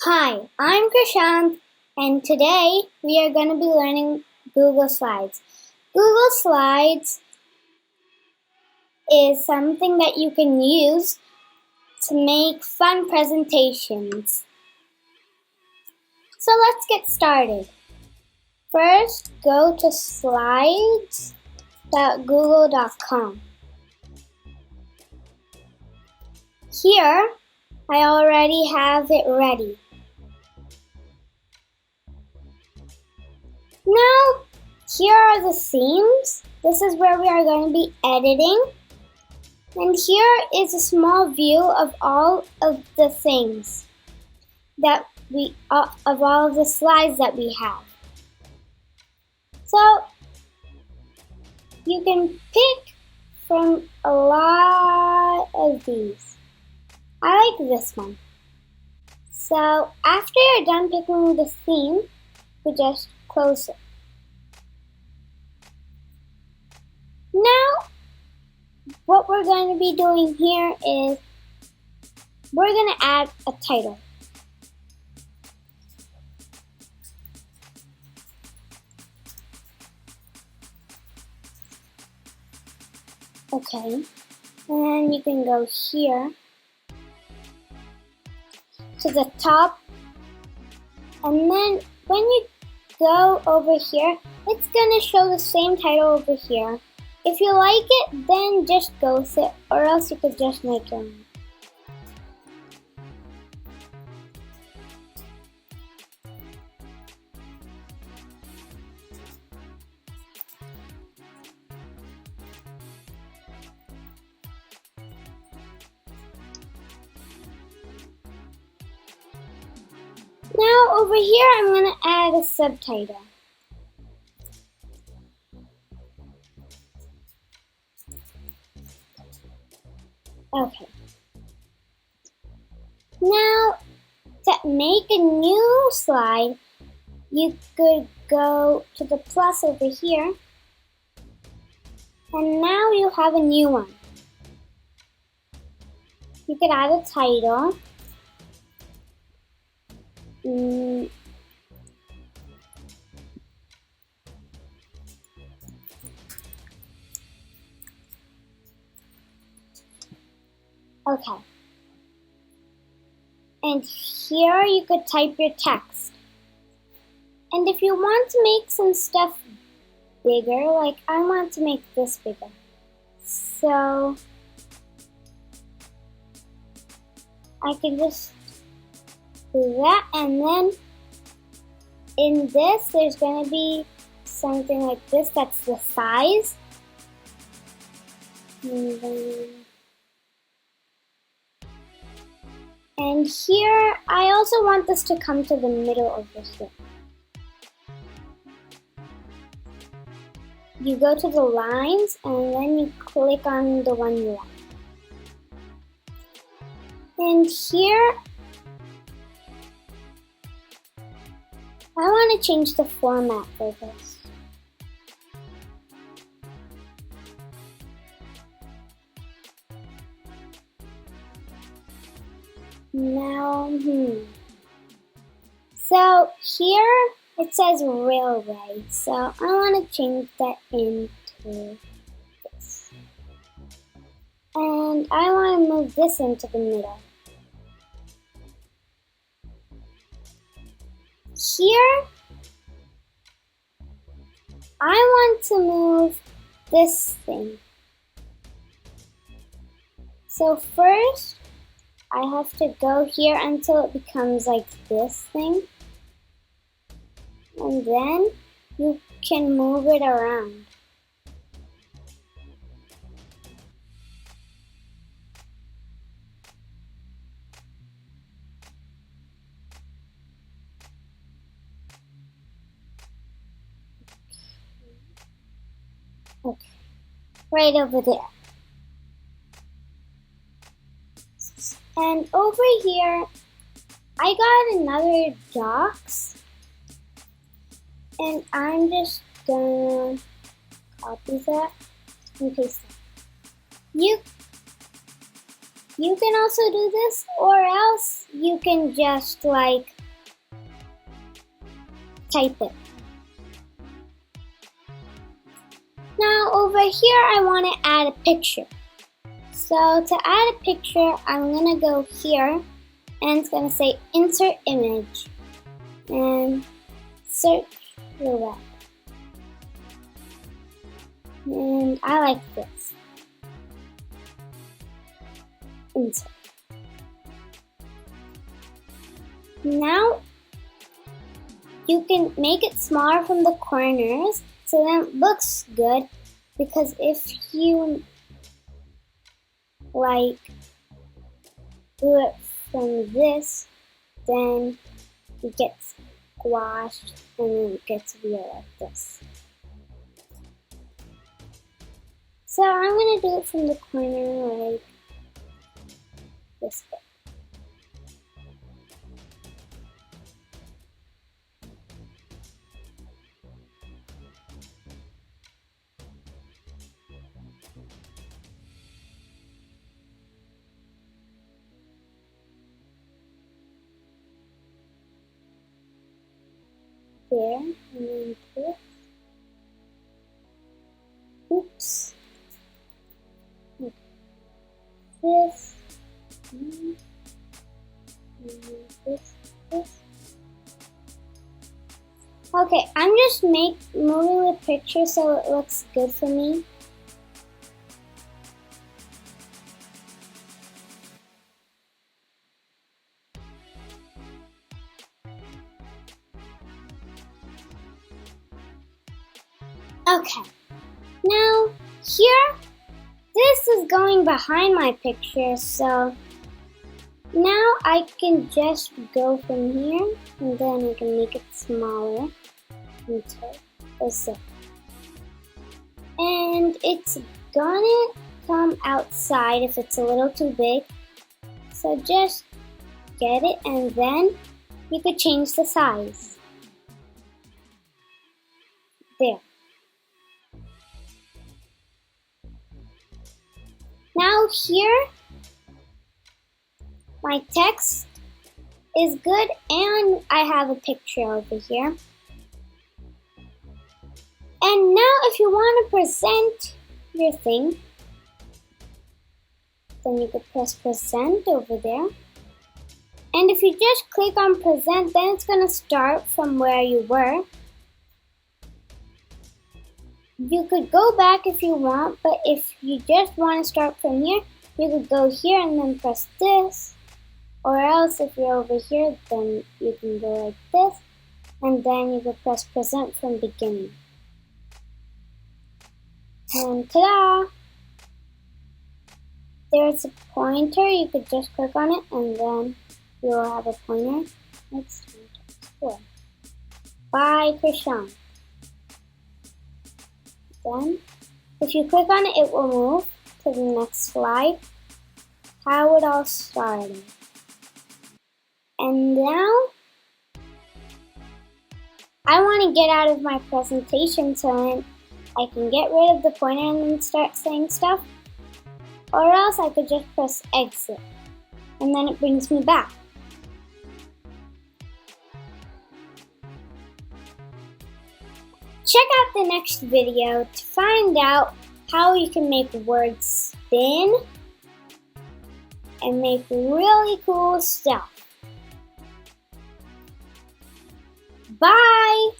Hi, I'm Prashant, and today we are going to be learning Google Slides. Google Slides is something that you can use to make fun presentations. So let's get started. First, go to slides.google.com. Here, I already have it ready. Now, here are the themes. This is where we are going to be editing. And here is a small view of all of the things that of all of the slides that we have. So, you can pick from a lot of these. I like this one. So, after you're done picking the theme, you just close it. Now, what we're going to be doing here is we're going to add a title. Okay, and then you can go here to the top, and then when you go over here, it's going to show the same title over here. If you like it, then just go with it, or else you could just make your own. Now over here, I'm going to add a subtitle. Okay. Now, to make a new slide, you could go to the plus over here, and now you have a new one. You could add a title. Okay. And here you could type your text. And if you want to make some stuff bigger, like I want to make this bigger. So I can just do that, and then in this there's going to be something like this, that's the size. And here, I also want this to come to the middle over here. You go to the lines, and then you click on the one you like. And here, I want to change the format for this. Now, So here it says railway, so I want to change that into this. And I want to move this into the middle. Here, I want to move this thing. So first, I have to go here until it becomes like this thing. And then you can move it around. Okay, right over there. And over here, I got another docs, and I'm just gonna copy that and paste it. You can also do this, or else you can just like type it. Now over here I want to add a picture. So to add a picture, I'm going to go here and it's going to say insert image and search the web. And I like this. Insert. Now you can make it smaller from the corners so then it looks good, because if you like do it from this, then it gets squashed and then it gets weird like this. So I'm going to do it from the corner like this bit. There, and then this. Oops. Okay. This. And this. Okay, I'm just moving the picture so it looks good for me. Okay, now here, this is going behind my picture, so now I can just go from here and then I can make it smaller until this. And it's gonna come outside if it's a little too big, so just get it and then you could change the size. There. Now here, my text is good and I have a picture over here. And now if you want to present your thing, then you could press present over there. And if you just click on present, then it's going to start from where you were. You could go back if you want, but if you just want to start from here, you could go here and then press this. Or else if you're over here, then you can go like this. And then you could press present from beginning. And ta-da! There's a pointer, you could just click on it and then you'll have a pointer. Let's explore. By Krishan. Then, if you click on it, it will move to the next slide. How it all started. And now, I want to get out of my presentation so I can get rid of the pointer and then start saying stuff. Or else I could just press exit. And then it brings me back. Check out the next video to find out how you can make words spin and make really cool stuff. Bye!